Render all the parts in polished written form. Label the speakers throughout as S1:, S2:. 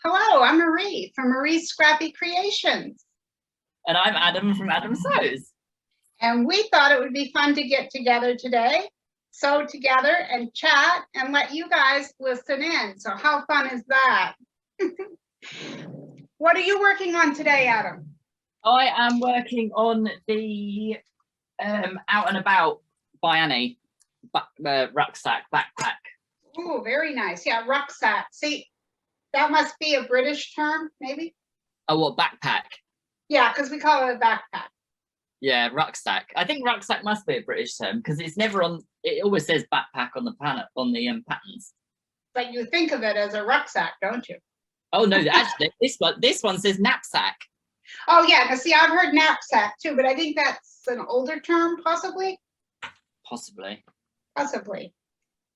S1: Hello, I'm Marie from Marie's Scrappy Creations.
S2: And I'm Adam from Adam Sews.
S1: And we thought it would be fun to get together today, sew together and chat and let you guys listen in. So how fun is that? What are you working on today, Adam?
S2: I am working on the Out and About by Annie rucksack backpack.
S1: Oh, very nice. Yeah, rucksack. See, that must be a British term, maybe?
S2: Oh, what, backpack?
S1: Yeah, because we call it a backpack.
S2: Yeah, rucksack. I think rucksack must be a British term because it's never on. It always says backpack on the patterns.
S1: But you think of it as a rucksack, don't you?
S2: Oh no, actually, this one says knapsack.
S1: Oh yeah, because see, I've heard knapsack too, but I think that's an older term, possibly.
S2: Possibly.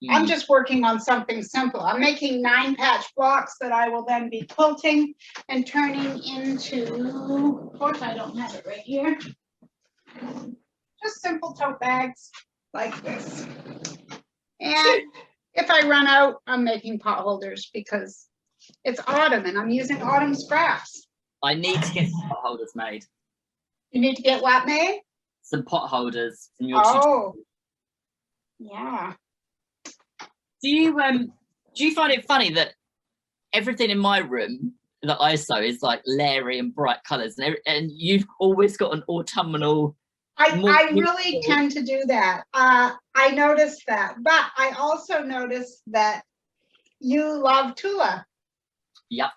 S1: I'm just working on something simple. I'm making 9-patch blocks that I will then be quilting and turning into, of course I don't have it right here, just simple tote bags like this. And if I run out, I'm making pot holders because it's autumn and I'm using autumn scraps.
S2: I need to get some pot holders made.
S1: You need to get what made?
S2: Some pot holders from your
S1: tutorial. Yeah.
S2: Do you find it funny that everything in my room that I sew is like leery and bright colours, and you've always got an autumnal?
S1: I really tend to do that. I noticed that, but I also noticed that you love Tula.
S2: Yep.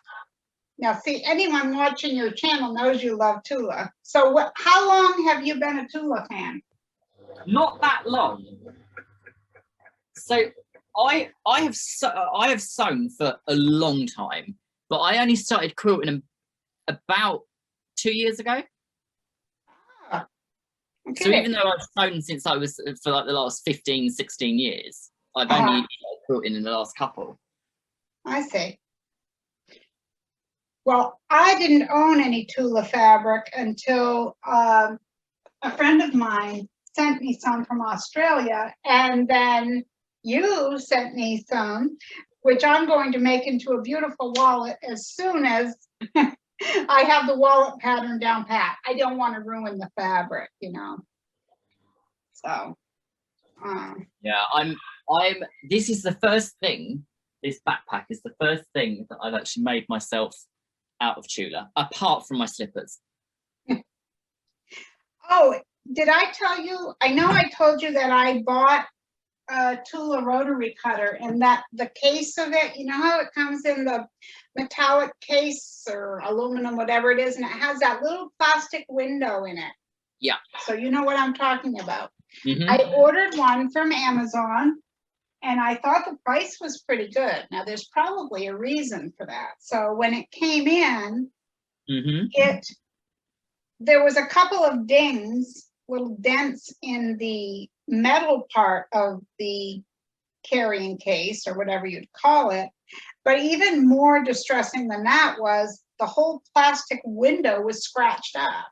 S1: Now, see, anyone watching your channel knows you love Tula. So, how long have you been a Tula fan?
S2: Not that long. So I have sewn for a long time, but I only started quilting about 2 years ago.
S1: Ah, okay.
S2: So even though I've sewn since I was for like the last 15, 16 years, I've only started quilting in the last couple.
S1: I see. Well, I didn't own any Tula fabric until a friend of mine sent me some from Australia, and then you sent me some, which I'm going to make into a beautiful wallet as soon as I have the wallet pattern down pat. I don't want to ruin the fabric, you know. So,
S2: yeah, this is the first thing. This backpack is the first thing that I've actually made myself out of Tula, apart from my slippers.
S1: Oh, did I tell you? I know I told you that I bought a Tula rotary cutter, and that the case of it, you know how it comes in the metallic case or aluminum, whatever it is, and it has that little plastic window in it.
S2: Yeah.
S1: So you know what I'm talking about.
S2: Mm-hmm.
S1: I ordered one from Amazon, and I thought the price was pretty good. Now there's probably a reason for that. So when it came in, there was a couple of dings, little dents in the metal part of the carrying case or whatever you'd call it. But even more distressing than that was the whole plastic window was scratched up.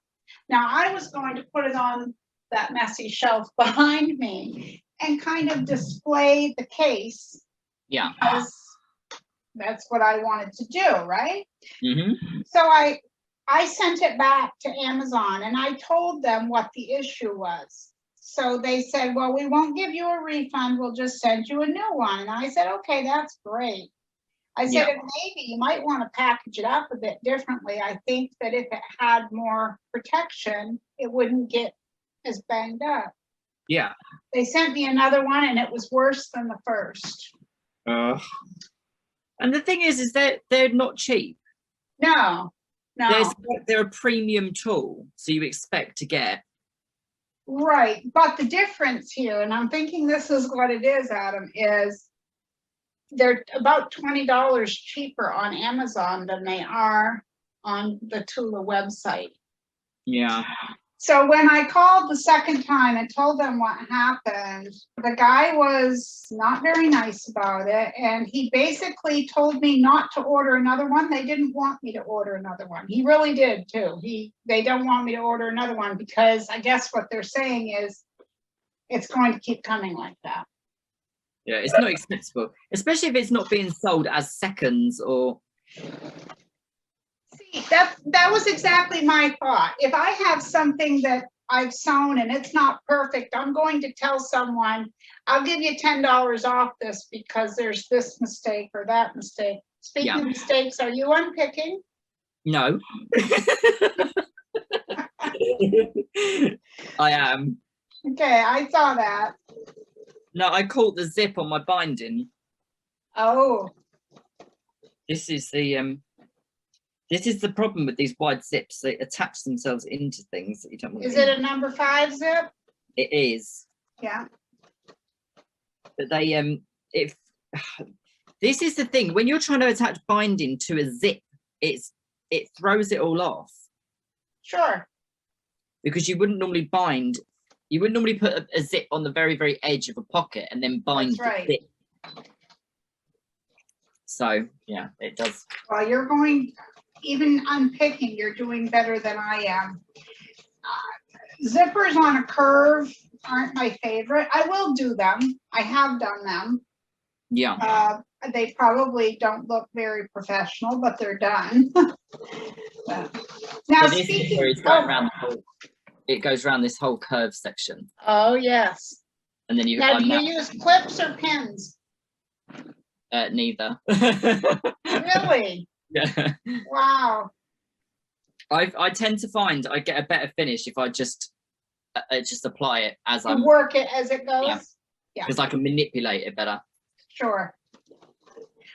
S1: Now I was going to put it on that messy shelf behind me and kind of display the case.
S2: Yeah.
S1: Because that's what I wanted to do, right?
S2: Mm-hmm.
S1: So I sent it back to Amazon and I told them what the issue was. So they said, well, we won't give you a refund. We'll just send you a new one. And I said, okay, that's great. I said, maybe you might want to package it up a bit differently. I think that if it had more protection, it wouldn't get as banged up.
S2: Yeah.
S1: They sent me another one and it was worse than the first.
S2: And the thing is that they're not cheap.
S1: No.
S2: They're a premium tool, so you expect to get.
S1: Right, but the difference here, and I'm thinking this is what it is, Adam, is they're about $20 cheaper on Amazon than they are on the Tula website.
S2: Yeah.
S1: So when I called the second time and told them what happened, the guy was not very nice about it. And he basically told me not to order another one. They didn't want me to order another one. He really did too. They don't want me to order another one because I guess what they're saying is it's going to keep coming like that.
S2: Yeah, it's not acceptable, especially if it's not being sold as seconds or
S1: See, that was exactly my thought. If I have something that I've sewn and it's not perfect, I'm going to tell someone, I'll give you $10 off this because there's this mistake or that mistake. Speaking of mistakes, are you unpicking?
S2: No. I am.
S1: Okay, I saw that.
S2: No, I caught the zip on my binding.
S1: Oh.
S2: This is the problem with these wide zips. They attach themselves into things that you don't want.
S1: Is it a number 5 zip?
S2: It is.
S1: Yeah.
S2: But they if this is the thing, when you're trying to attach binding to a zip, it throws it all off.
S1: Sure.
S2: Because you wouldn't normally put a zip on the very, very edge of a pocket and then bind the zip. So yeah, it does.
S1: Well, you're going, even unpicking, you're doing better than I am. Zippers on a curve aren't my favorite. I will do them. I have done them.
S2: Yeah.
S1: They probably don't look very professional, but they're done. Now, speaking of,
S2: it goes around this whole curve section.
S1: Oh yes.
S2: And then you.
S1: Now, do you use clips or pins?
S2: Neither.
S1: Really?
S2: Yeah.
S1: Wow.
S2: I tend to find I get a better finish if I just apply it as I
S1: work it as it goes.
S2: Yeah. Because I can manipulate it better.
S1: Sure.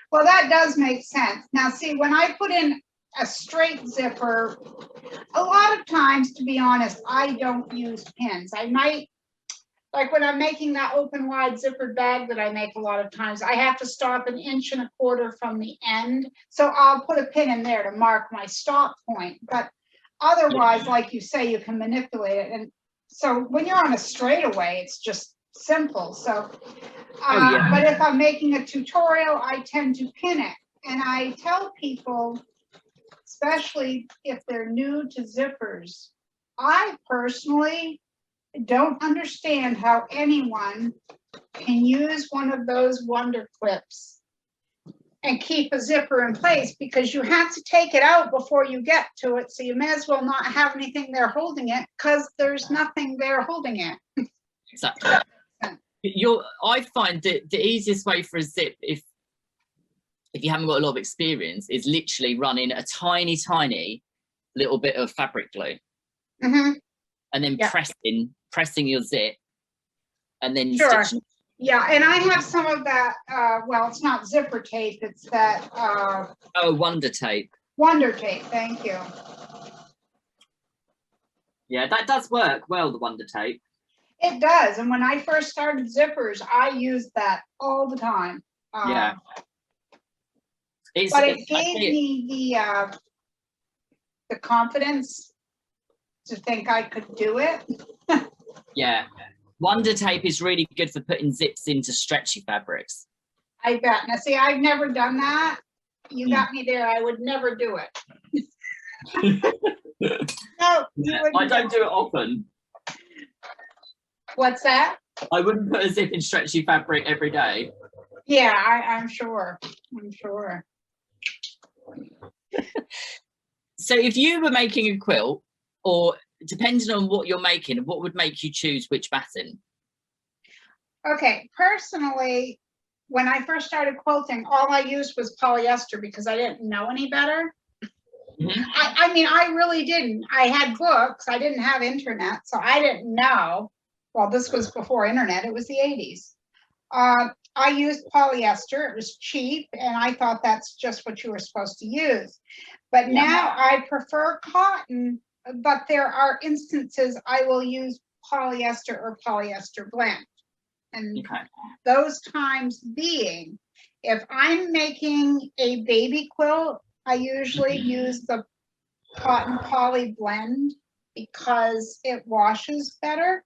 S1: Well, that does make sense. Now, see, when I put in a straight zipper, a lot of times, to be honest, I don't use pins. I might, like when I'm making that open wide zippered bag that I make a lot of times, I have to stop 1.25 inches from the end. So I'll put a pin in there to mark my stop point. But otherwise, like you say, you can manipulate it. And so when you're on a straightaway, it's just simple. So, but if I'm making a tutorial, I tend to pin it. And I tell people, especially if they're new to zippers, I personally don't understand how anyone can use one of those wonder clips and keep a zipper in place, because you have to take it out before you get to it. So you may as well not have anything there holding it, because there's nothing there holding it.
S2: Exactly. I find that the easiest way for a zip, if you haven't got a lot of experience, is literally running a tiny little bit of fabric glue. Mm-hmm. And then pressing your zip, and then stitching.
S1: Yeah, and I have some of that, well, it's not zipper tape, it's that
S2: wonder tape.
S1: Wonder tape, thank you.
S2: Yeah, that does work well, the wonder tape.
S1: It does, and when I first started zippers, I used that all the time.
S2: Yeah.
S1: But it gave me the confidence to think I could do it.
S2: Yeah. Wonder tape is really good for putting zips into stretchy fabrics.
S1: I bet. Now, see, I've never done that. You got me there. I would never do it. No,
S2: I don't do it often.
S1: What's that?
S2: I wouldn't put a zip in stretchy fabric every day.
S1: Yeah, I'm sure. I'm sure.
S2: So if you were making a quilt, or depending on what you're making, what would make you choose which batting?
S1: Okay, personally, when I first started quilting, all I used was polyester because I didn't know any better. Mm-hmm. I mean, I really didn't. I had books. I didn't have internet, so I didn't know. Well, this was before internet. It was the 80s. I used polyester. It was cheap, and I thought that's just what you were supposed to use. But now I prefer cotton, but there are instances I will use polyester or polyester blend. And those times being, if I'm making a baby quilt, I usually use the cotton poly blend because it washes better.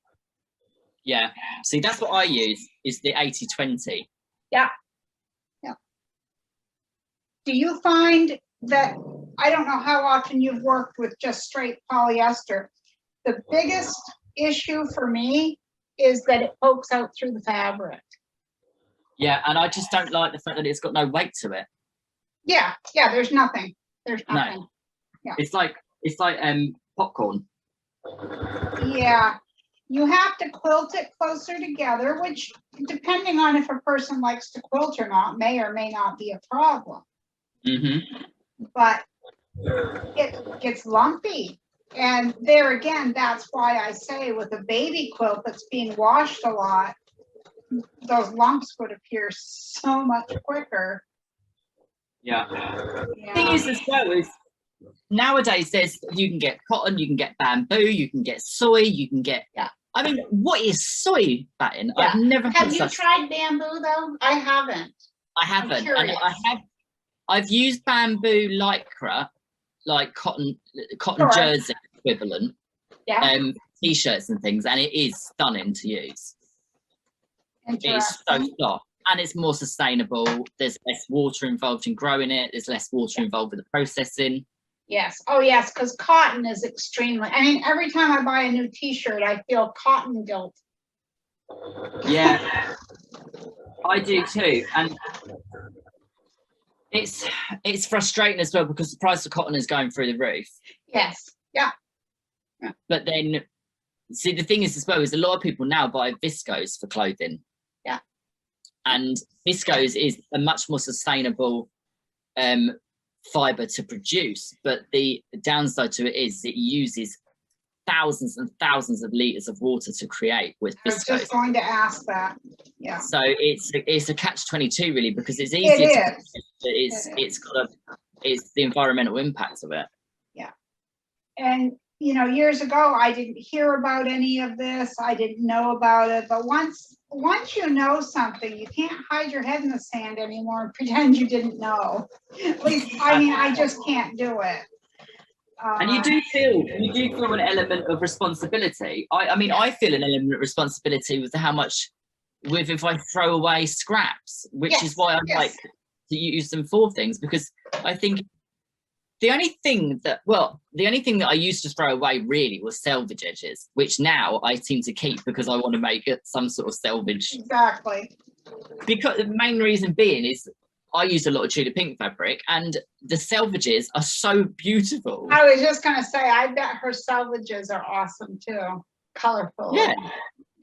S2: Yeah, see, that's what I use, is the 80-20.
S1: Yeah. Yeah. Do you find that, I don't know how often you've worked with just straight polyester, the biggest issue for me is that it pokes out through the fabric.
S2: Yeah, and I just don't like the fact that it's got no weight to it.
S1: Yeah, there's nothing. There's nothing.
S2: No. It's like popcorn.
S1: Yeah. You have to quilt it closer together, which, depending on if a person likes to quilt or not, may or may not be a problem. But it gets lumpy. And there again, that's why I say with a baby quilt that's being washed a lot, those lumps would appear so much quicker.
S2: Yeah. The thing is as well is nowadays you can get cotton, you can get bamboo, you can get soy, you can get I mean, what is soy batting? I've never
S1: Have you tried bamboo though? I haven't.
S2: I haven't. And I've used bamboo lycra, like cotton jersey equivalent, t-shirts and things, and it is stunning to use. It's so soft and it's more sustainable. There's less water involved in growing it. There's less water involved with the processing.
S1: Yes. Oh, yes, because cotton is extremely, I mean, every time I buy a new t-shirt, I feel cotton guilt.
S2: Yeah, I do too. And it's frustrating as well because the price of cotton is going through the roof.
S1: Yes. Yeah.
S2: But then, see, the thing is as well is a lot of people now buy viscose for clothing.
S1: Yeah. And
S2: viscose is a much more sustainable fiber to produce, but the downside to it is it uses thousands and thousands of liters of water to create with viscose.
S1: I was just going to ask that. Yeah.
S2: So it's a catch-22 really, because it's easier it's the environmental impact of it.
S1: Yeah. And you know, years ago I didn't hear about any of this. I didn't know about it, but once you know something, you can't hide your head in the sand anymore and pretend you didn't know. At least, I mean, I just can't do it.
S2: And you do feel an element of responsibility. I mean, I feel an element of responsibility with how much, if I throw away scraps, which is why I like to use them for things, because I think the only thing that I used to throw away really was selvage edges, which now I seem to keep because I want to make it some sort of selvage.
S1: Exactly.
S2: Because the main reason being is I use a lot of Tula Pink fabric and the selvages are so beautiful.
S1: I was just going to say, I bet her selvages are awesome too. Colorful.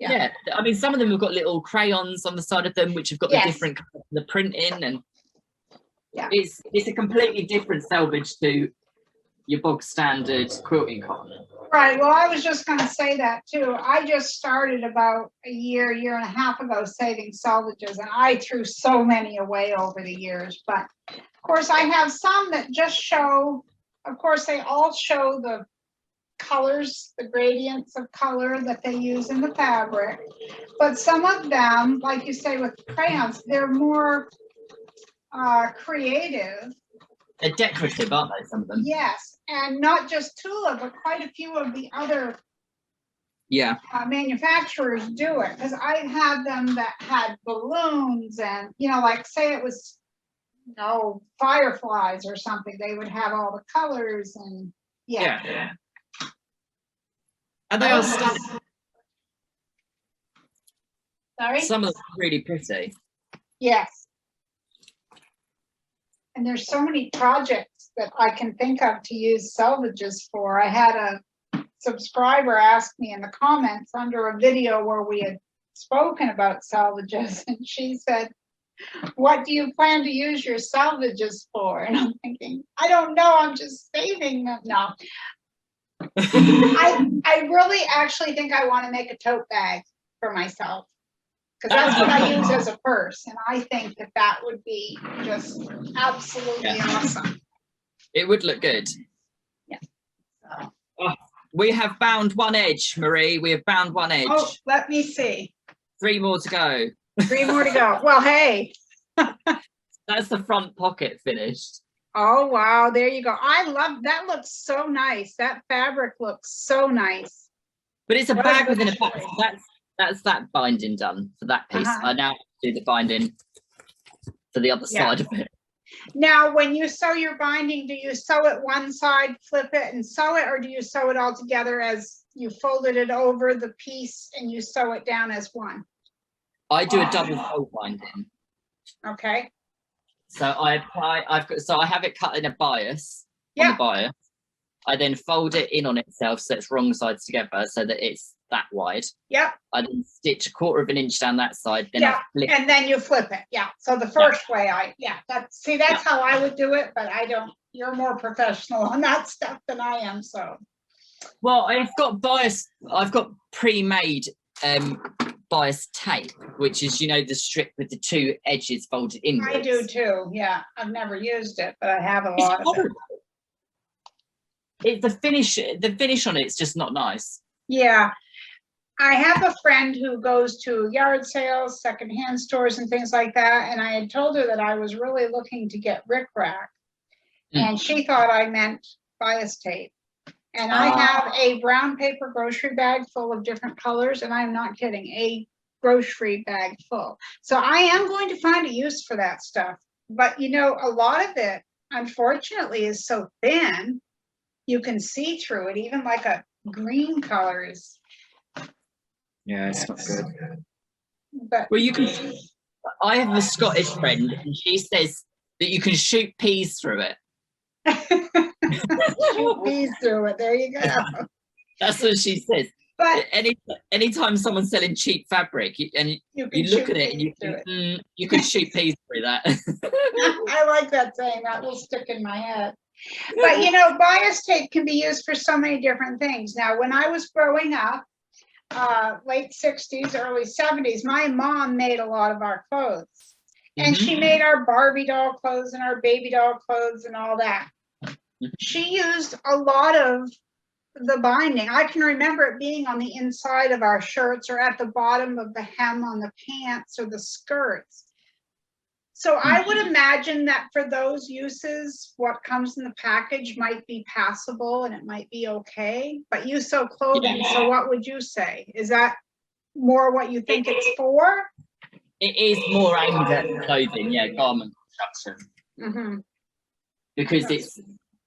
S2: Yeah. I mean, some of them have got little crayons on the side of them, which have got the different colours, the print in, and it's a completely different selvage to your bog standard quilting cotton.
S1: Right. Well, I was just going to say that too. I just started about a year and a half ago saving selvages, and I threw so many away over the years. But of course, I have some that just show, of course, they all show the colors, the gradients of color that they use in the fabric. But some of them, like you say with crayons, they're more creative.
S2: They're decorative, aren't they, some of them?
S1: Yes, and not just Tula, but quite a few of the other manufacturers do it. Because I had them that had balloons and, you know, like say it was, you know, fireflies or something, they would have all the colors and
S2: And they are stunning.
S1: Sorry?
S2: Some of them are really pretty.
S1: Yes. And there's so many projects that I can think of to use selvages for. I had a subscriber ask me in the comments under a video where we had spoken about selvages, and she said, "What do you plan to use your selvages for?" And I'm thinking, I don't know, I'm just saving them. No. I really actually think I want to make a tote bag for myself, because that's what I use as a purse, and I think that would be just absolutely awesome.
S2: It would look good.
S1: Yeah.
S2: Oh, we have bound one edge, Marie. We have bound one edge.
S1: Oh, let me see.
S2: 3 more to go.
S1: 3 more to go. Well, hey.
S2: That's the front pocket finished.
S1: Oh, wow. There you go. I love that. Looks so nice. That fabric looks so nice.
S2: But it's a bag within a bag. That's that binding done for that piece. I now do the binding for the other side of it.
S1: Now, when you sew your binding, do you sew it one side, flip it and sew it, or do you sew it all together as you folded it over the piece and you sew it down as one?
S2: I do a double fold binding.
S1: Okay.
S2: So I apply. I have it cut in a bias on
S1: Yeah.
S2: the bias. I then fold it in on itself so it's wrong sides together so that it's that wide.
S1: Yep.
S2: I then stitch a 1/4 of an inch down that side. Then
S1: Yeah,
S2: I flip.
S1: and then you flip it. Yeah. So the first way that's how I would do it, but I don't. You're more professional on that stuff than I am. So.
S2: Well, I've got pre-made bias tape, which is the strip with the 2 edges folded inwards.
S1: I do too. Yeah, I've never used it, but I have a lot of it.
S2: The finish on it's just not nice.
S1: Yeah. I have a friend who goes to yard sales, secondhand stores and things like that. And I had told her that I was really looking to get rickrack. And she thought I meant bias tape. And I have a brown paper grocery bag full of different colors. And I'm not kidding, a grocery bag full. So I am going to find a use for that stuff. But a lot of it, unfortunately, is so thin. You can see through it, even like a green color is.
S2: Yeah, it's not good.
S1: But
S2: well, I have a Scottish friend, and she says that you can shoot peas through it.
S1: Shoot peas through it. There you go.
S2: That's what she says.
S1: But
S2: anytime someone's selling cheap fabric, and you look at it, and you can shoot peas through that.
S1: I like that saying. That will stick in my head. But bias tape can be used for so many different things. Now, when I was growing up, late 60s, early 70s, my mom made a lot of our clothes. And she made our Barbie doll clothes and our baby doll clothes and all that. She used a lot of the binding. I can remember it being on the inside of our shirts or at the bottom of the hem on the pants or the skirts. So I would imagine that for those uses, what comes in the package might be passable and it might be okay, but you sew clothing. So what would you say? Is that more what you think it's for?
S2: It is more aimed at clothing, garment construction. Because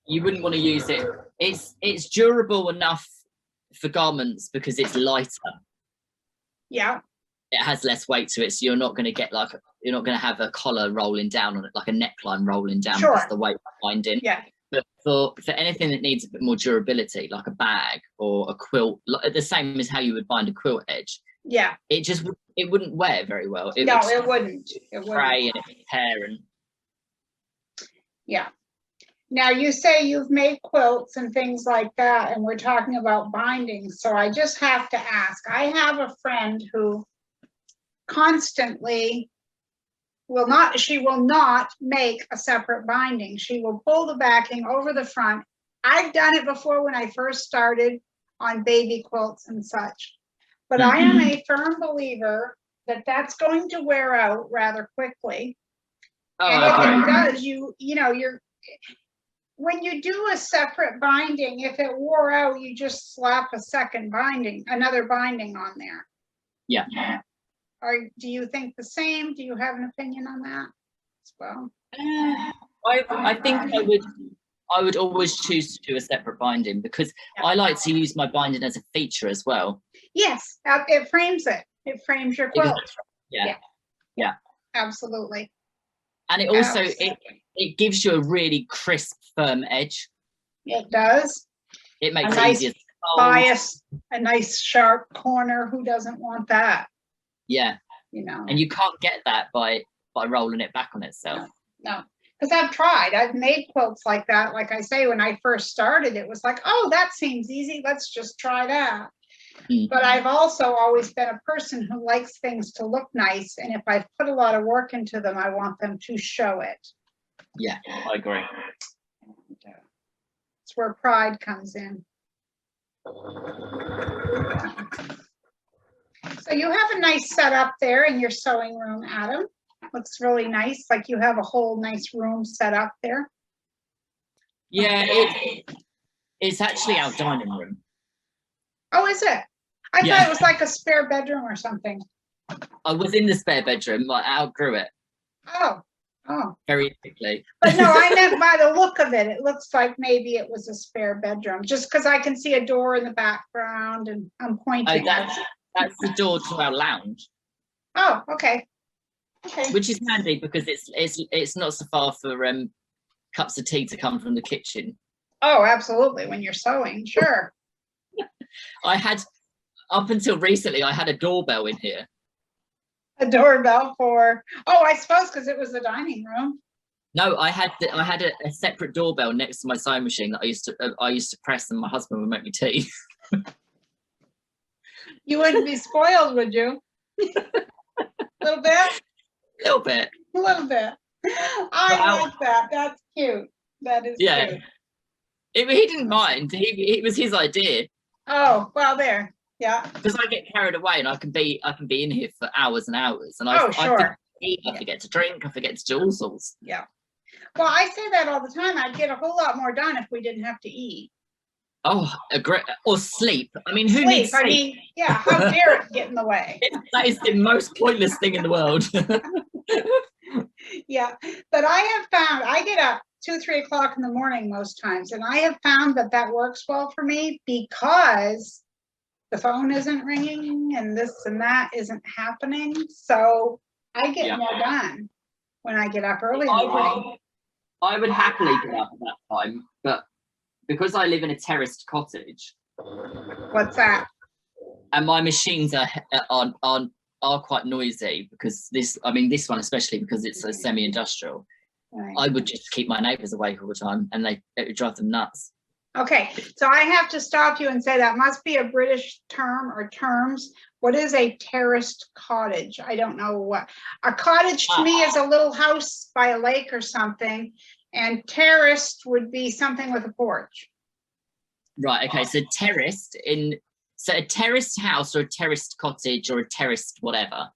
S2: you wouldn't want to use it. It's durable enough for garments because it's lighter.
S1: Yeah.
S2: It has less weight to it, so you're not going to get you're not going to have a collar rolling down on it, like a neckline rolling down because the weight of binding.
S1: Yeah.
S2: But for anything that needs a bit more durability, like a bag or a quilt, the same as how you would bind a quilt edge.
S1: Yeah.
S2: It wouldn't wear very well.
S1: It wouldn't.
S2: It fray and it tear and.
S1: Yeah. Now you say you've made quilts and things like that, and we're talking about binding. So I just have to ask. I have a friend who constantly she will not make a separate binding. She will pull the backing over the front. I've done it before when I first started on baby quilts and such, but I am a firm believer that that's going to wear out rather quickly. And if it does, you're when you do a separate binding, if it wore out, you just slap another binding on there.
S2: Yeah.
S1: Or do you think the same? Do you have an opinion on that as well?
S2: I think I would always choose to do a separate binding because I like to use my binding as a feature as well.
S1: Yes, it frames it. It frames your quilt.
S2: Yeah.
S1: Absolutely.
S2: And it also it gives you a really crisp, firm edge.
S1: It does.
S2: It makes it easier to fold.
S1: Bias, a nice sharp corner. Who doesn't want that?
S2: Yeah. And you can't get that by rolling it back on itself.
S1: No. Because I've tried. I've made quilts like that. Like I say, when I first started, it was like, oh, that seems easy. Let's just try that. But I've also always been a person who likes things to look nice. And if I've put a lot of work into them, I want them to show it.
S2: Yeah, I agree.
S1: It's where pride comes in. So you have a nice setup there in your sewing room, Adam. Looks really nice. Like you have a whole nice room set up there.
S2: Yeah, it's actually our dining room.
S1: Oh, is it? I thought it was like a spare bedroom or something.
S2: I was in the spare bedroom, but I outgrew it.
S1: Oh.
S2: Very quickly.
S1: But no, I meant by the look of it. It looks like maybe it was a spare bedroom, just because I can see a door in the background and I'm pointing.
S2: Oh, that's the door to our lounge.
S1: Oh, okay. Okay.
S2: which is handy because it's not so far for cups of tea to come from the kitchen.
S1: Oh, absolutely. When you're sewing, sure.
S2: I had, up until recently, I had a doorbell in here.
S1: A doorbell for, oh, I suppose because it was the dining room.
S2: No, I had a separate doorbell next to my sewing machine that I used to press, and my husband would make me tea.
S1: You wouldn't be spoiled, would you? A little bit?
S2: A little bit.
S1: A little bit. I like that. That's cute. That is cute.
S2: He didn't mind. It was his idea.
S1: Oh, well, there. Yeah.
S2: Because I get carried away and I can be in here for hours and hours. And
S1: Oh, sure.
S2: I forget to eat, I forget to drink, I forget to do all sorts.
S1: Yeah. Well, I say that all the time. I'd get a whole lot more done if we didn't have to eat.
S2: Oh, or sleep. I mean, who needs sleep?
S1: I mean, yeah, how dare it get in the way?
S2: That is the most pointless thing in the world.
S1: Yeah, but I have found, I get up 2, 3 o'clock in the morning most times, and I have found that that works well for me because the phone isn't ringing and this and that isn't happening. So I get more done when I get up early in the morning.
S2: I would happily get up at that time, but because I live in a terraced cottage.
S1: What's that?
S2: And my machines are quite noisy because this one especially because it's a semi-industrial. Right. I would just keep my neighbours awake all the time, and it would drive them nuts.
S1: Okay, so I have to stop you and say that must be a British term or terms. What is a terraced cottage? I don't know what. A cottage to me is a little house by a lake or something, and terraced would be something with a porch.
S2: Right, okay, so a terraced house or a terraced cottage or a terraced whatever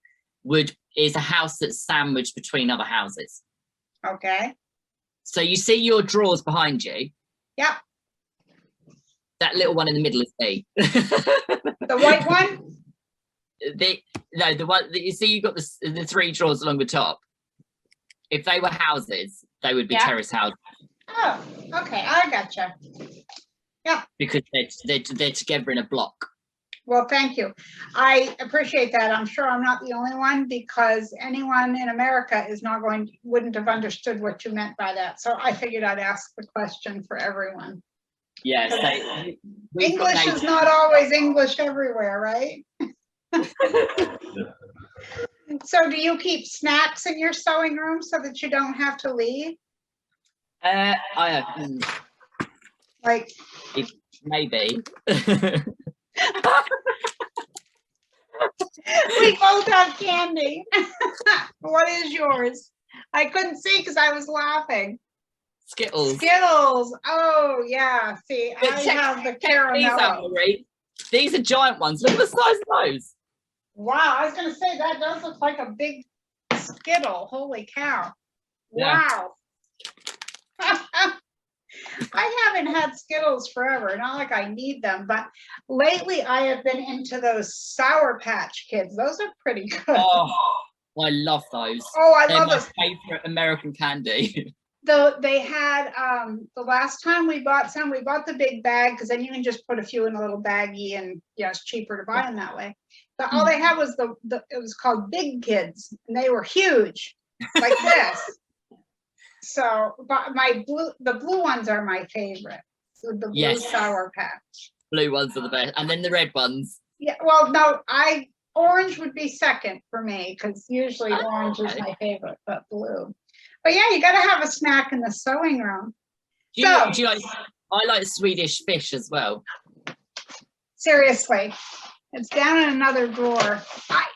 S2: is a house that's sandwiched between other houses.
S1: Okay.
S2: So you see your drawers behind you?
S1: Yep.
S2: That little one in the middle is me.
S1: The white one?
S2: The one that you see, you've got the 3 drawers along the top. If they were houses, they would be terrace houses.
S1: Oh, okay, I gotcha. Yeah. Because
S2: they're together in a block.
S1: Well, thank you. I appreciate that. I'm sure I'm not the only one, because anyone in America wouldn't have understood what you meant by that. So I figured I'd ask the question for everyone.
S2: Yeah. So
S1: English is not always English everywhere, right? So do you keep snacks in your sewing room so that you don't have to leave? Like
S2: maybe.
S1: We both have candy. What is yours? I couldn't see because I was laughing.
S2: Skittles.
S1: Skittles. Oh yeah. See, I have the caramel.
S2: These are giant ones. Look at the size of those.
S1: Wow, I was gonna say that does look like a big Skittle. Holy cow.
S2: Yeah.
S1: Wow. I haven't had Skittles forever, not like I need them, but lately I have been into those Sour Patch Kids. Those are pretty good.
S2: Oh, I love those.
S1: Oh,
S2: They're
S1: love
S2: my
S1: those.
S2: favorite American candy.
S1: Though they had the last time we bought some, we bought the big bag because then you can just put a few in a little baggie, and it's cheaper to buy them that way. But all they had was it was called Big Kids, and they were huge, like this. So, but the blue ones are my favorite. So the blue Sour Patch.
S2: Blue ones are the best, and then the red ones.
S1: Yeah, well, no, orange would be second for me because usually orange is my favorite, but blue. But yeah, you got to have a snack in the sewing room.
S2: Do you like? I like Swedish fish as well.
S1: Seriously, it's down in another drawer.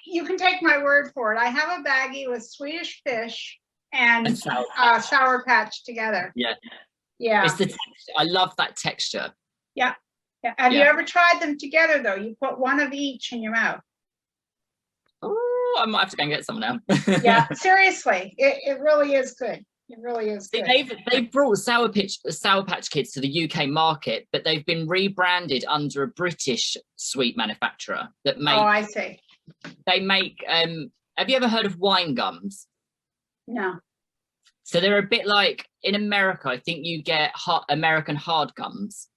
S1: You can take my word for it. I have a baggie with Swedish fish and Sour Patch together.
S2: Yeah.
S1: Yeah.
S2: It's the texture. I love that texture.
S1: Yeah. Yeah. Have you ever tried them together though? You put one of each in your mouth.
S2: Oh, I might have to go and get some now.
S1: Yeah, seriously, it really is good. It really is good.
S2: They've brought Sour Patch Kids to the UK market, but they've been rebranded under a British sweet manufacturer that make.
S1: Oh, I see.
S2: They make. Have you ever heard of wine gums?
S1: No.
S2: So they're a bit like in America. I think you get American hard gums.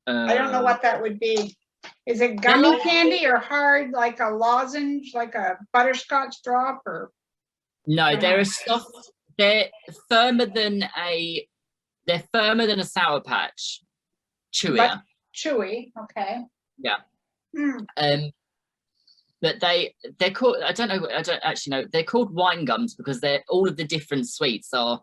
S1: I don't know what that would be. Is it gummy candy or hard, like a lozenge, like a butterscotch drop, or?
S2: No, they're a soft. They're firmer than a. They're firmer than a Sour Patch, chewier.
S1: But chewy, okay.
S2: Yeah.
S1: Mm.
S2: But they're called. I don't actually know. They're called wine gums because they're all of the different sweets are.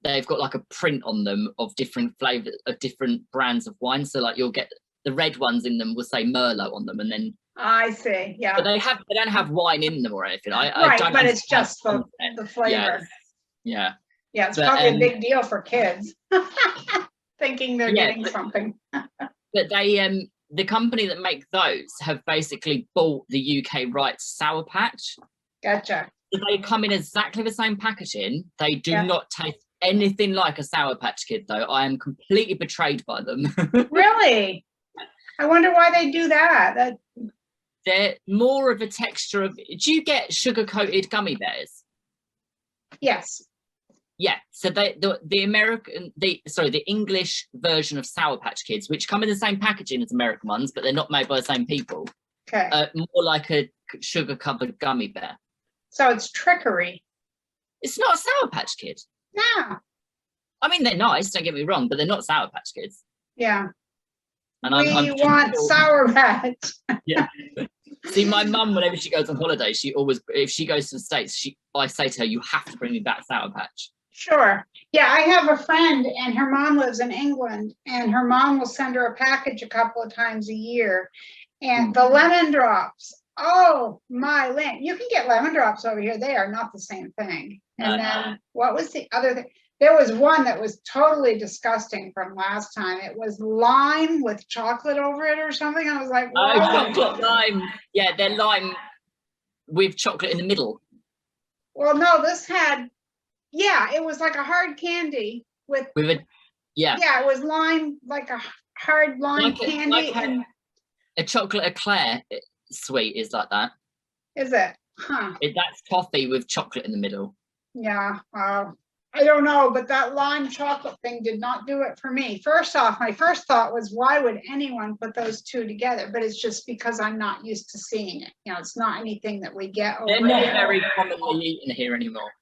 S2: They've got like a print on them of different flavors of different brands of wine. So like you'll get the red ones in them will say Merlot on them, and then
S1: I see. Yeah.
S2: but they don't have wine in them or anything. I
S1: Right,
S2: don't
S1: but it's
S2: understand
S1: just the flavor.
S2: Yeah.
S1: Yeah, it's
S2: But,
S1: probably a big deal for kids, thinking they're
S2: Yeah,
S1: getting something.
S2: But they the company that make those have basically bought the UK rights Sour Patch.
S1: Gotcha.
S2: So they come in exactly the same packaging. They do
S1: Yeah.
S2: not taste anything like a Sour Patch Kid, though. I am completely betrayed by them.
S1: Really? I wonder why they do that.
S2: They're more of a texture of. Do you get sugar-coated gummy bears?
S1: Yes.
S2: Yeah. So the English version of Sour Patch Kids, which come in the same packaging as American ones, but they're not made by the same people.
S1: Okay.
S2: More like a sugar-covered gummy bear.
S1: So it's trickery.
S2: It's not a Sour Patch Kid.
S1: No.
S2: I mean, they're nice. Don't get me wrong, but they're not Sour Patch Kids.
S1: Yeah.
S2: And
S1: we want Sour Patch.
S2: Yeah. See, my mum, whenever she goes on holiday, she always, if she goes to the States, I say to her, you have to bring me back Sour Patch.
S1: Sure. Yeah, I have a friend and her mom lives in England, and her mom will send her a package a couple of times a year. And the lemon drops, oh my land, you can get lemon drops over here. They are not the same thing. And then what was the other thing? There was one that was totally disgusting from last time. It was lime with chocolate over it or something. I was like,
S2: oh,
S1: whoa.
S2: chocolate lime. Yeah, they're lime with chocolate in the middle.
S1: Well, no, this had, yeah, it was like a hard candy with
S2: a, yeah.
S1: Yeah, it was lime, like a hard lime candy.
S2: A chocolate eclair sweet is like that.
S1: Is it? Huh.
S2: That's toffee with chocolate in the middle.
S1: Yeah, I don't know, but that lime chocolate thing did not do it for me. First off, my first thought was, why would anyone put those two together? But it's just because I'm not used to seeing it. You know, it's not anything that we get over
S2: here. They're not
S1: here.
S2: very commonly eaten here anymore.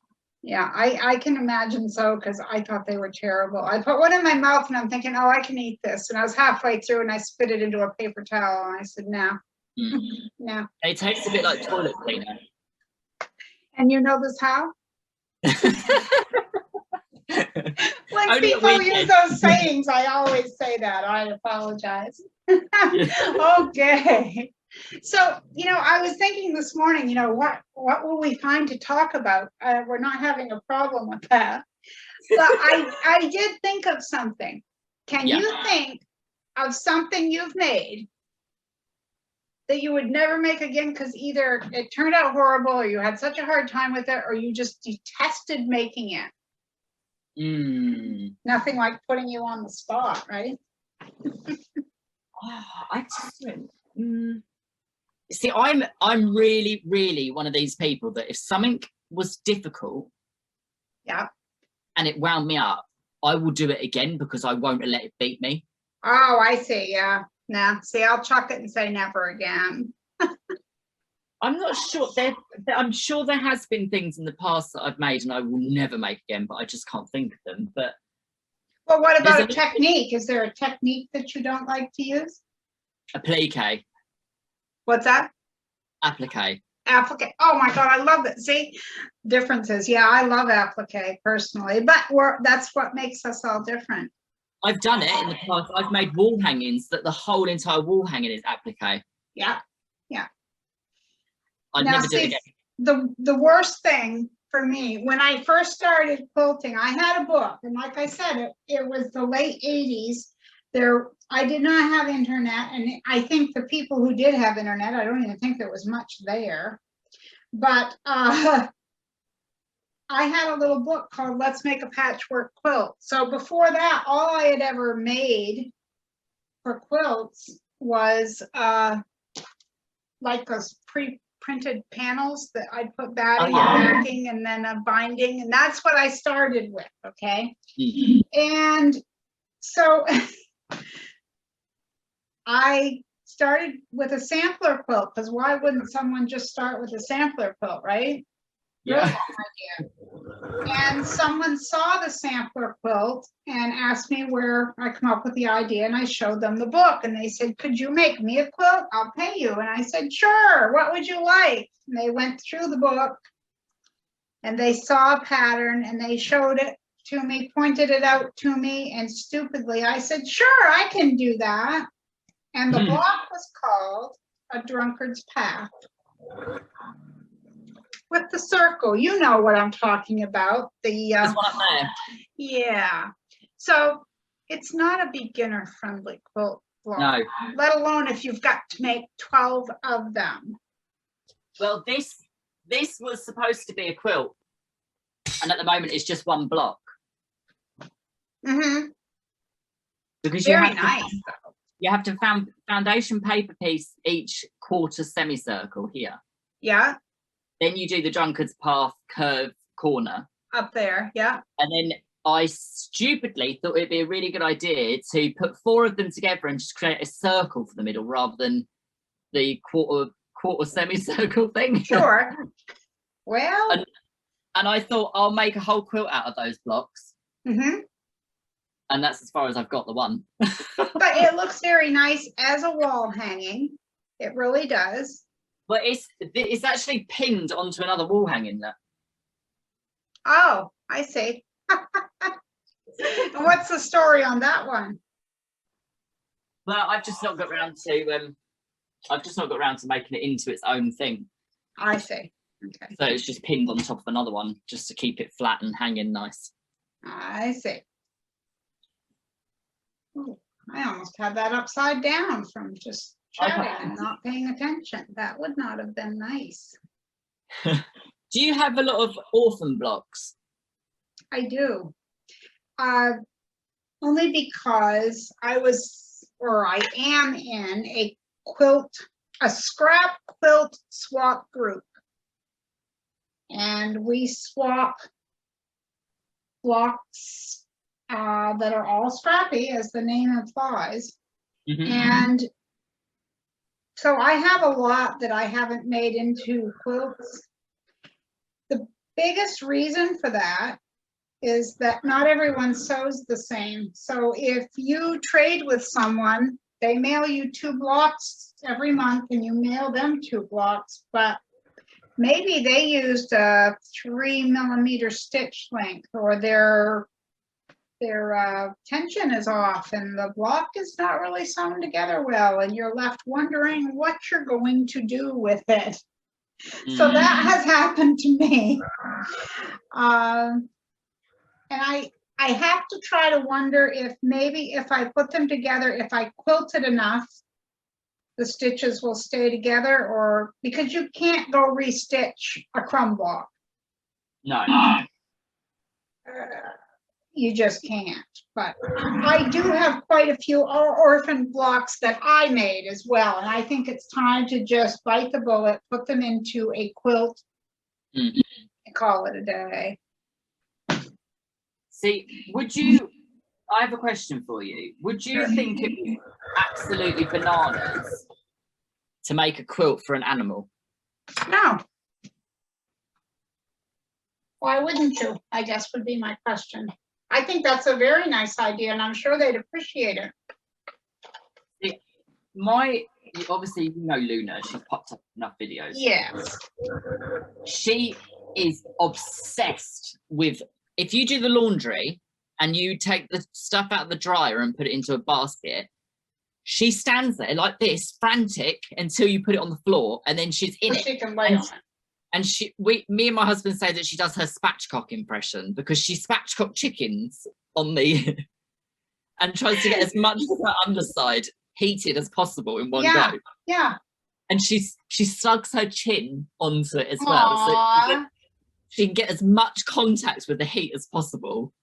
S1: Yeah, I can imagine so, because I thought they were terrible. I put one in my mouth and I'm thinking, oh, I can eat this. And I was halfway through and I spit it into a paper towel and I said, no, no.
S2: They taste a bit like toilet cleaner.
S1: And you know this how? When
S2: Only
S1: people use those sayings, I always say that. I apologize. Okay. So, you know, I was thinking this morning, you know, what will we find to talk about? We're not having a problem with that. But I did think of something. Can you think of something you've made that you would never make again because either it turned out horrible or you had such a hard time with it or you just detested making it? Nothing like putting you on the spot, right?
S2: I just see, I'm really, really one of these people that if something was difficult, and it wound me up, I will do it again because I won't let it beat me.
S1: Oh, I see. Yeah. Nah. See, I'll chuck it and say never again.
S2: I'm not sure. I'm sure there has been things in the past that I've made and I will never make again, but I just can't think of them. But
S1: well, what about a technique? Is there a technique that you don't like to use?
S2: Applique.
S1: What's that?
S2: Applique.
S1: Applique. Oh my God, I love it. See, differences. Yeah, I love applique personally, but that's what makes us all different.
S2: I've done it in the past. I've made wall hangings that the whole entire wall hanging is applique.
S1: Yeah, yeah.
S2: I'd never do it again.
S1: The worst thing for me, when I first started quilting, I had a book, and like I said, it was the late 80s. I did not have internet, and I think the people who did have internet, I don't even think there was much there. But I had a little book called Let's Make a Patchwork Quilt. So before that, all I had ever made for quilts was like those pre-printed panels that I'd put backing and then a binding, and that's what I started with, okay? And so I started with a sampler quilt, because why wouldn't someone just start with a sampler quilt, right?
S2: Yeah.
S1: And someone saw the sampler quilt and asked me where I come up with the idea, and I showed them the book, and they said, could you make me a quilt? I'll pay you. And I said, sure, what would you like? And they went through the book and they saw a pattern and they showed it to me, pointed it out to me, and stupidly I said, sure, I can do that. And the block was called A Drunkard's Path. With the circle, you know what I'm talking about.
S2: There's one up there.
S1: Yeah. So it's not a beginner friendly quilt block,
S2: No.
S1: let alone if you've got to make 12 of them.
S2: Well, this was supposed to be a quilt, and at the moment it's just one block.
S1: Mm-hmm.
S2: Because
S1: Very nice.
S2: You have to foundation paper piece each quarter semicircle here.
S1: Yeah.
S2: Then you do the drunkard's path curve corner.
S1: Up there, yeah.
S2: And then I stupidly thought it'd be a really good idea to put 4 of them together and just create a circle for the middle rather than the quarter semicircle thing.
S1: Sure. Well.
S2: And I thought I'll make a whole quilt out of those blocks.
S1: Mm-hmm.
S2: And that's as far as I've got the one.
S1: But it looks very nice as a wall hanging. It really does.
S2: But it's actually pinned onto another wall hanging there.
S1: Oh, I see. And what's the story on that one?
S2: Well, I've just not got around to making it into its own thing.
S1: I see. Okay.
S2: So it's just pinned on top of another one just to keep it flat and hanging nice.
S1: I see. Ooh, I almost had that upside down from just chatting and not paying attention. That would not have been nice.
S2: Do you have a lot of orphan blocks?
S1: I do. Only because I am in a scrap quilt swap group. And we swap blocks that are all scrappy, as the name implies.
S2: Mm-hmm.
S1: And so I have a lot that I haven't made into quilts. The biggest reason for that is that not everyone sews the same. So if you trade with someone, they mail you 2 blocks every month and you mail them 2 blocks, but maybe they used a 3mm stitch length, or their tension is off and the block is not really sewn together well, and you're left wondering what you're going to do with it. So that has happened to me. And I have to try to wonder if maybe if I put them together, if I quilt it enough, the stitches will stay together, or because you can't go restitch a crumb block.
S2: No.
S1: You just can't. But I do have quite a few orphan blocks that I made as well, and I think it's time to just bite the bullet, put them into a quilt, and call it a day.
S2: See, I have a question for you. Would you think it was absolutely bananas to make a quilt for an animal?
S1: No. Why wouldn't you? I guess would be my question. I think that's a very nice idea, and I'm sure they'd appreciate it.
S2: Obviously, you know Luna, she's popped up enough videos.
S1: Yes.
S2: She is obsessed with, if you do the laundry and you take the stuff out of the dryer and put it into a basket, she stands there like this, frantic, until you put it on the floor, and then she's in it.
S1: She can lay on it.
S2: And me and my husband say that she does her spatchcock impression, because she spatchcock chickens on the and tries to get as much of her underside heated as possible in one go.
S1: Yeah.
S2: And she slugs her chin onto it as well.
S1: Aww.
S2: So she can get as much contact with the heat as possible.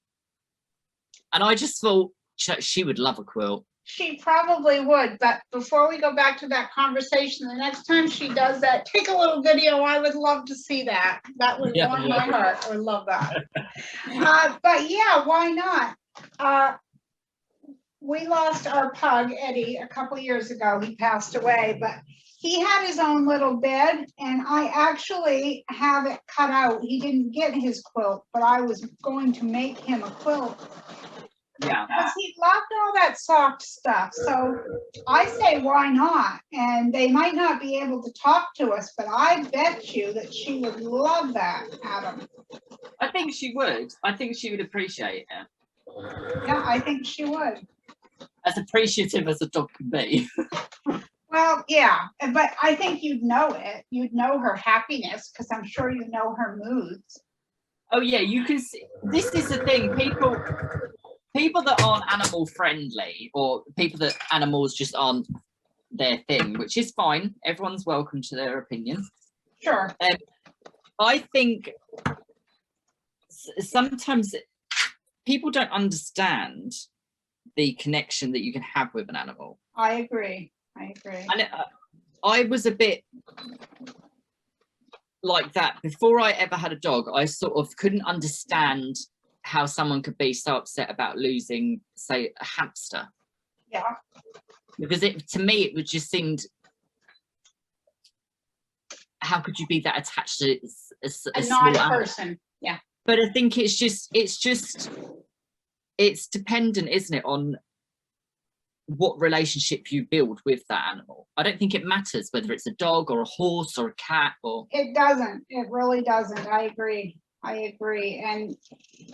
S2: And I just thought she would love a quilt.
S1: She probably would, but before we go back to that conversation, the next time she does that, take a little video. I would love to see that. That would warm my heart. I would love that. But yeah, why not? we lost our pug, Eddie, a couple years ago. He passed away, but he had his own little bed, and I actually have it cut out. He didn't get his quilt, but I was going to make him a quilt.
S2: Yeah.
S1: Because he loved all that soft stuff. So I say, why not? And they might not be able to talk to us, but I bet you that she would love that, Adam.
S2: I think she would. I think she would appreciate it.
S1: Yeah, I think she would.
S2: As appreciative as a dog can be.
S1: Well, yeah, but I think you'd know it. You'd know her happiness, because I'm sure you know her moods.
S2: Oh yeah, you can see. This is the thing. People that aren't animal friendly, or people that animals just aren't their thing, which is fine. Everyone's welcome to their opinion.
S1: Sure.
S2: I think sometimes people don't understand the connection that you can have with an animal.
S1: I agree.
S2: And I was a bit like that before I ever had a dog. I sort of couldn't understand how someone could be so upset about losing, say, a hamster.
S1: Yeah.
S2: Because to me, it just seemed, how could you be that attached to a
S1: non-person? Yeah.
S2: But I think it's dependent, isn't it, on what relationship you build with that animal. I don't think it matters whether it's a dog or a horse or a cat or.
S1: It doesn't. It really doesn't. I agree. And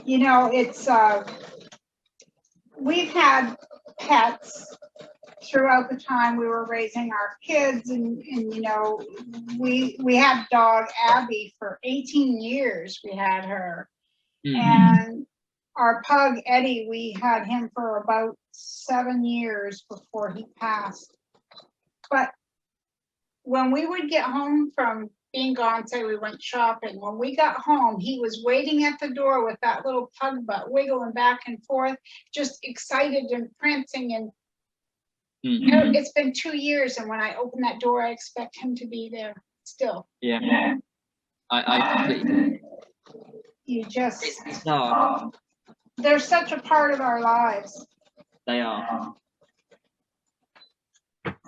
S1: you know, it's we've had pets throughout the time we were raising our kids, and you know, we had dog Abby for 18 years. We had her. Mm-hmm. And our pug Eddie, we had him for about 7 years before he passed. But when we would get home from being gone, say we went shopping, when we got home, he was waiting at the door with that little pug butt wiggling back and forth, just excited and prancing. And you know, it's been 2 years, and when I open that door, I expect him to be there still.
S2: Yeah. I completely.
S1: You just. They're such a part of our lives.
S2: They are.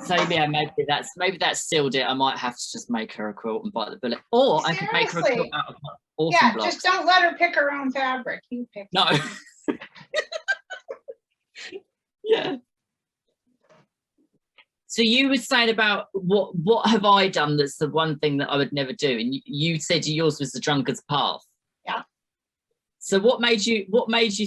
S2: So yeah, maybe that's sealed it. I might have to just make her a quilt and bite the bullet, or
S1: Seriously?
S2: I could make her a quilt out of Orphan blocks.
S1: Just don't let her pick her own fabric. You pick.
S2: No. Yeah. So you were saying about what have I done that's the one thing that I would never do, and you said yours was the drunkard's path.
S1: Yeah.
S2: So what made you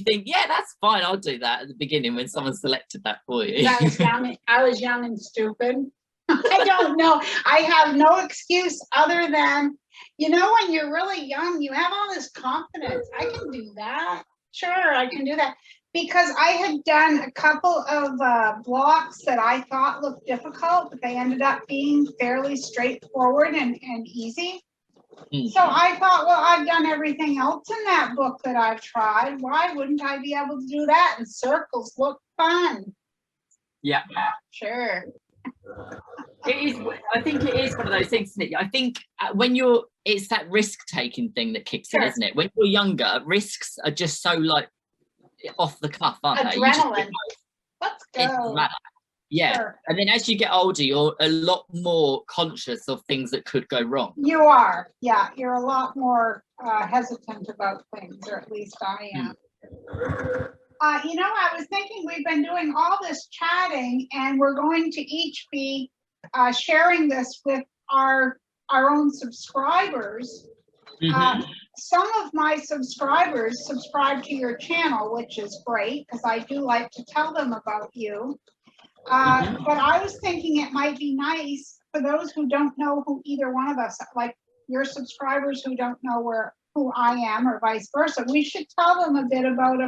S2: think, yeah, that's fine, I'll do that at the beginning when someone selected that for you?
S1: I was young and stupid. I don't know. I have no excuse other than, you know, when you're really young, you have all this confidence. I can do that. Sure, I can do that. Because I had done a couple of blocks that I thought looked difficult, but they ended up being fairly straightforward and easy. Mm-hmm. So I thought, well, I've done everything else in that book that I've tried. Why wouldn't I be able to do that? And circles look fun.
S2: Yeah.
S1: Sure.
S2: It is. I think it is one of those things, isn't it? I think when it's that risk-taking thing that kicks in, isn't it? When you're younger, risks are just so like off the cuff, aren't they?
S1: Adrenaline. Let's go.
S2: Yeah. Sure. And then as you get older, you're a lot more conscious of things that could go wrong.
S1: You are. Yeah. You're a lot more hesitant about things, or at least I am. You know, I was thinking we've been doing all this chatting, and we're going to each be sharing this with our own subscribers. Mm-hmm. Some of my subscribers subscribe to your channel, which is great, because I do like to tell them about you. But I was thinking it might be nice for those who don't know who either one of us, like your subscribers who don't know who I am, or vice versa, we should tell them a bit about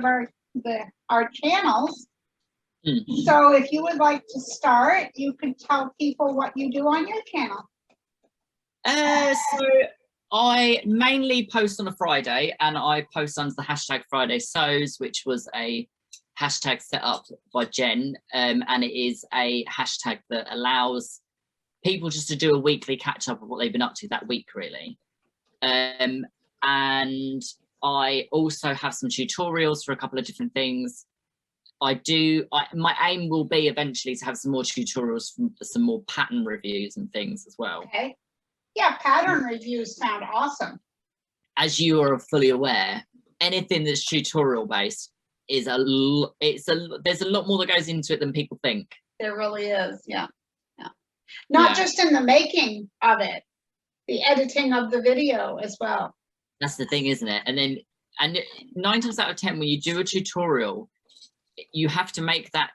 S1: our channels. Mm-hmm. So if you would like to start, you could tell people what you do on your channel.
S2: So I mainly post on a Friday, and I post under the hashtag Friday Sews, which was a hashtag set up by Jen, and it is a hashtag that allows people just to do a weekly catch up of what they've been up to that week, really. And I also have some tutorials for a couple of different things. my aim will be eventually to have some more tutorials, some more pattern reviews and things as well.
S1: Okay. Yeah, pattern reviews sound awesome.
S2: As you are fully aware, anything that's tutorial based is there's a lot more that goes into it than people think.
S1: There really is, yeah. Not just in the making of it, the editing of the video as well.
S2: That's the thing, isn't it? And 9 times out of 10, when you do a tutorial, you have to make that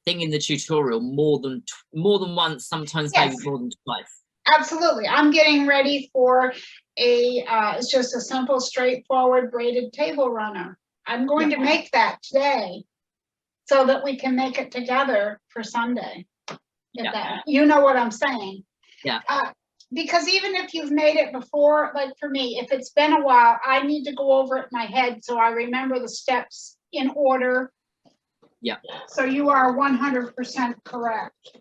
S2: thing in the tutorial more than once, sometimes maybe more than twice.
S1: Absolutely. I'm getting ready for it's just a simple, straightforward braided table runner. I'm going to make that today so that we can make it together for Sunday. You know what I'm saying?
S2: Yeah.
S1: Because even if you've made it before, like for me, if it's been a while, I need to go over it in my head so I remember the steps in order.
S2: Yeah.
S1: So you are 100% correct.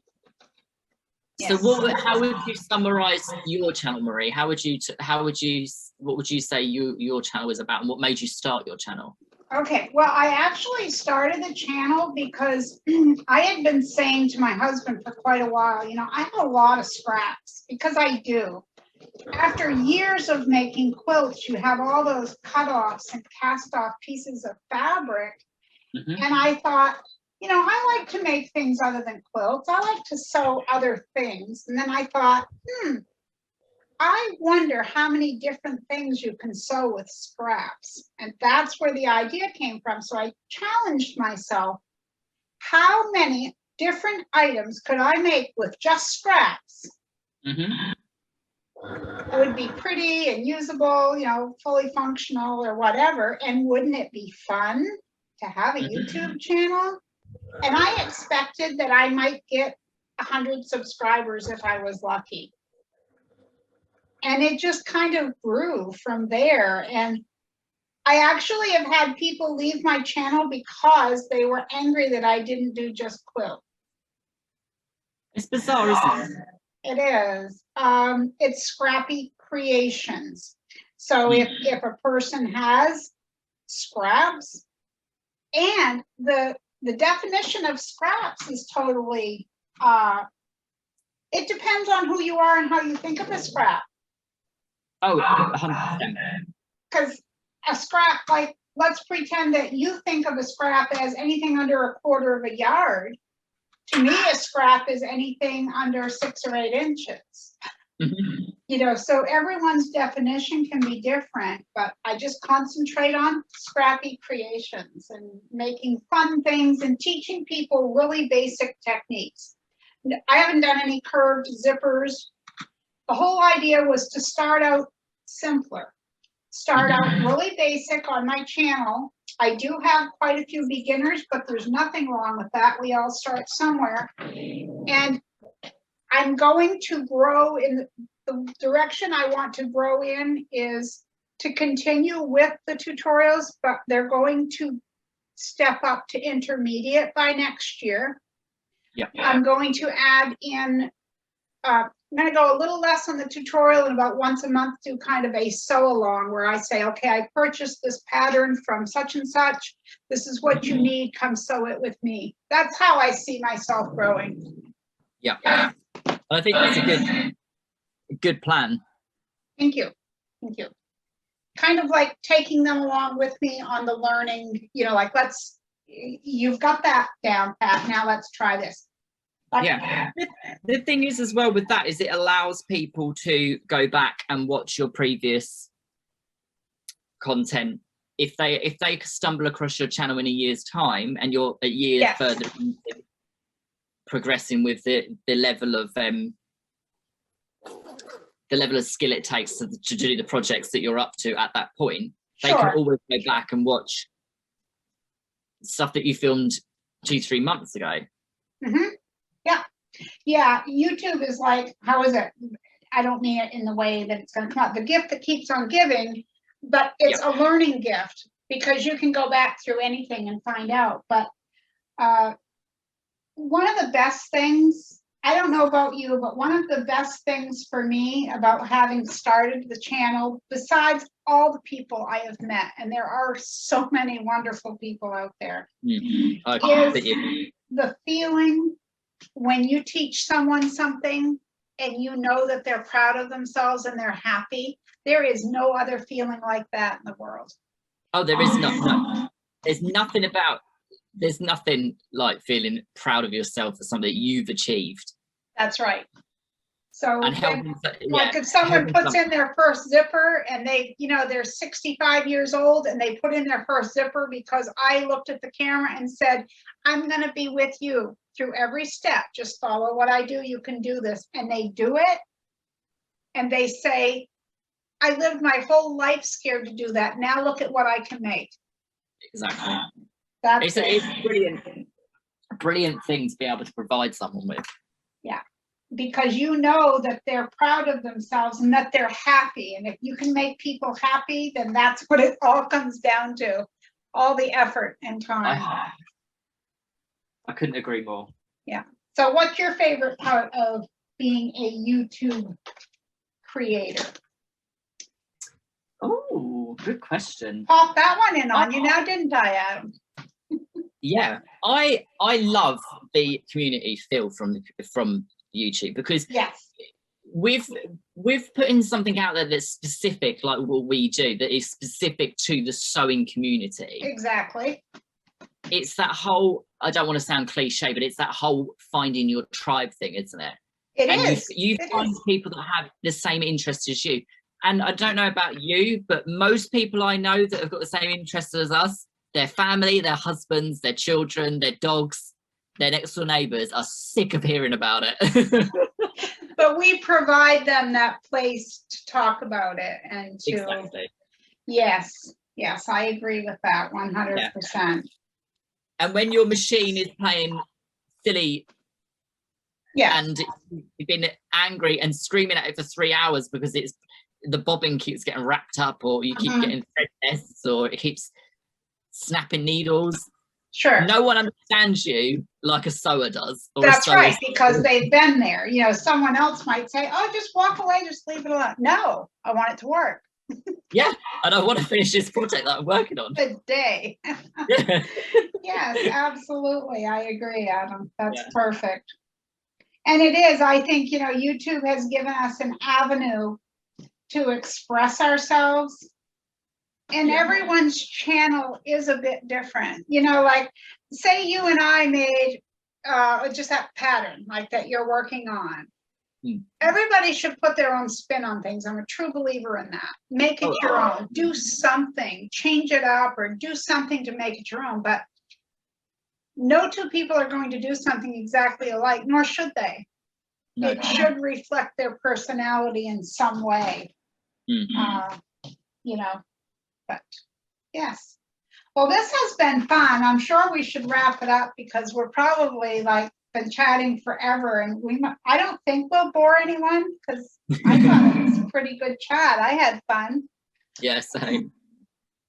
S2: So how would you summarize your channel, Marie? What would you say your channel is about, and what made you start your channel?
S1: Okay, well, I actually started the channel because I had been saying to my husband for quite a while, you know, I have a lot of scraps, because I do. After years of making quilts, you have all those cut-offs and cast-off pieces of fabric. And I thought, you know, I like to make things other than quilts. I like to sew other things. And then I thought, I wonder how many different things you can sew with scraps. And that's where the idea came from. So I challenged myself, how many different items could I make with just scraps? It would be pretty and usable, you know, fully functional or whatever. And wouldn't it be fun to have a YouTube channel? And I expected that I might get 100 subscribers if I was lucky. And it just kind of grew from there. And I actually have had people leave my channel because they were angry that I didn't do just quilt.
S2: It's bizarre, isn't it?
S1: It is. It's Scrappy Creations. So if a person has scraps, and the definition of scraps is totally, it depends on who you are and how you think of a scrap.
S2: Oh, 100%.
S1: Because a scrap, like, let's pretend that you think of a scrap as anything under 1/4 of a yard. To me, a scrap is anything under 6 or 8 inches. You know, so everyone's definition can be different, but I just concentrate on Scrappy Creations and making fun things and teaching people really basic techniques. I haven't done any curved zippers. The whole idea was to start out simpler, start out really basic on my channel. I do have quite a few beginners, but there's nothing wrong with that. We all start somewhere. And I'm going to grow in the direction I want to grow in is to continue with the tutorials, but they're going to step up to intermediate by next year.
S2: Yep.
S1: I'm going to add in, I'm going to go a little less on the tutorial and about once a month do kind of a sew along where I say, okay, I purchased this pattern from such and such. This is what you need. Come sew it with me. That's how I see myself growing.
S2: Yeah. I think that's a good plan.
S1: Thank you. Thank you. Kind of like taking them along with me on the learning, you know, like you've got that down pat, now let's try this.
S2: Yeah. The thing is as well with that is it allows people to go back and watch your previous content. If they stumble across your channel in a year's time and you're a year further progressing with the level of skill it takes to do the projects that you're up to at that point, they can always go back and watch stuff that you filmed 2-3 months ago.
S1: Yeah, YouTube is like, how is it? I don't mean it in the way that it's going to come out. The gift that keeps on giving, but it's a learning gift because you can go back through anything and find out. But one of the best things I don't know about you, but one of the best things for me about having started the channel, besides all the people I have met, and there are so many wonderful people out there, is the feeling when you teach someone something and you know that they're proud of themselves and they're happy. There is no other feeling like that in the world.
S2: Oh, there is not. No. There's nothing like feeling proud of yourself for something that you've achieved.
S1: That's right. So
S2: and
S1: then, like if someone puts in their first zipper and they, you know, they're 65 years old and they put in their first zipper because I looked at the camera and said, I'm going to be with you through every step. Just follow what I do. You can do this. And they do it. And they say, I lived my whole life scared to do that. Now look at what I can make.
S2: Exactly.
S1: That's
S2: it's a brilliant thing to be able to provide someone with.
S1: Yeah, because you know that they're proud of themselves and that they're happy. And if you can make people happy, then that's what it all comes down to. All the effort and time.
S2: I couldn't agree more.
S1: Yeah. So what's your favorite part of being a YouTube creator?
S2: Oh, good question.
S1: Pop that one in on you now, didn't I, Adam?
S2: Yeah, I love the community feel from YouTube, because
S1: yes,
S2: with putting something out there that's specific, like what we do, that is specific to the sewing community.
S1: Exactly.
S2: It's that whole, I don't want to sound cliche, but it's that whole finding your tribe thing, isn't it?
S1: It
S2: and
S1: is.
S2: You find people that have the same interests as you. And I don't know about you, but most people I know that have got the same interests as us, their family, their husbands, their children, their dogs, their next door neighbours are sick of hearing about it.
S1: But we provide them that place to talk about it and to.
S2: Exactly.
S1: Yes, I agree with that 100%. Yeah.
S2: And when your machine is playing silly, and you've been angry and screaming at it for 3 hours because the bobbin keeps getting wrapped up, or you keep getting thread nests, or it keeps snapping needles.
S1: Sure.
S2: No one understands you like a sewer does. Or
S1: that's right, because they've been there. You know, someone else might say, oh, just walk away, just leave it alone. No, I want it to work.
S2: Yeah, and I want to finish this project that I'm working on.
S1: Good day. Yes, absolutely. I agree, Adam. That's perfect. And it is, I think, you know, YouTube has given us an avenue to express ourselves. And everyone's channel is a bit different. You know, like, say you and I made just that pattern, like that you're working on. Everybody should put their own spin on things. I'm a true believer in that. Make it your own. Do something. Change it up or do something to make it your own. But no two people are going to do something exactly alike, nor should they. No. It should reflect their personality in some way. You know, but yes. Well, this has been fun. I'm sure we should wrap it up because we're probably like been chatting forever, and I don't think we'll bore anyone because I thought it was a pretty good chat. I had fun.
S2: Yes, same.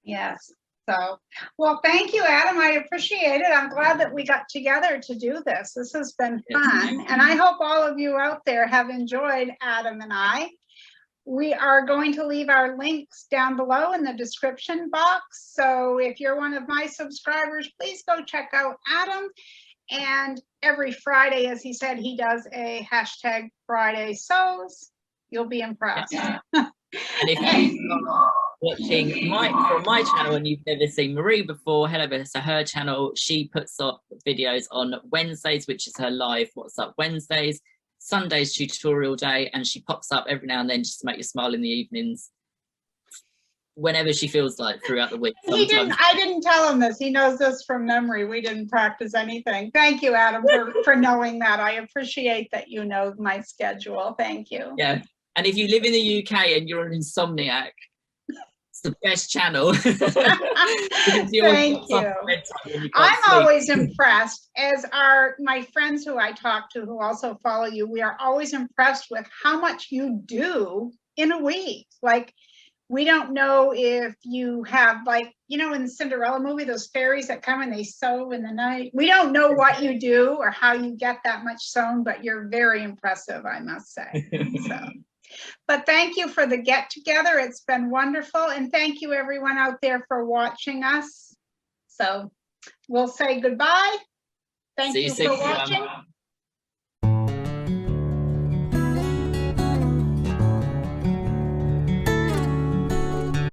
S1: Yes. So, well, thank you, Adam. I appreciate it. I'm glad that we got together to do this. This has been fun, and I hope all of you out there have enjoyed Adam and I. We are going to leave our links down below in the description box. So if you're one of my subscribers, please go check out Adam. And every Friday, as he said, he does a hashtag Friday Sews. You'll be impressed.
S2: And if you're watching from my channel and you've never seen Marie before, head over to her channel. She puts up videos on Wednesdays, which is her live What's Up Wednesdays. Sunday's tutorial day, and she pops up every now and then just to make you smile in the evenings whenever she feels like throughout the week. I
S1: didn't tell him this. He knows this from memory. We didn't practice anything. Thank you, Adam, for knowing that. I appreciate that you know my schedule. Thank you.
S2: Yeah, and if you live in the UK and you're an insomniac, it's the best channel.
S1: Thank you. I'm always impressed, as are my friends who I talk to who also follow you. We are always impressed with how much you do in a week. Like, We don't know if you have, like, you know, in the Cinderella movie, those fairies that come and they sew in the night. We don't know what you do or how you get that much sewn, but you're very impressive, I must say. So, but thank you for the get together. It's been wonderful. And thank you everyone out there for watching us. So we'll say goodbye. Thank
S2: See you
S1: you
S2: soon,
S1: for
S2: everyone.
S1: watching.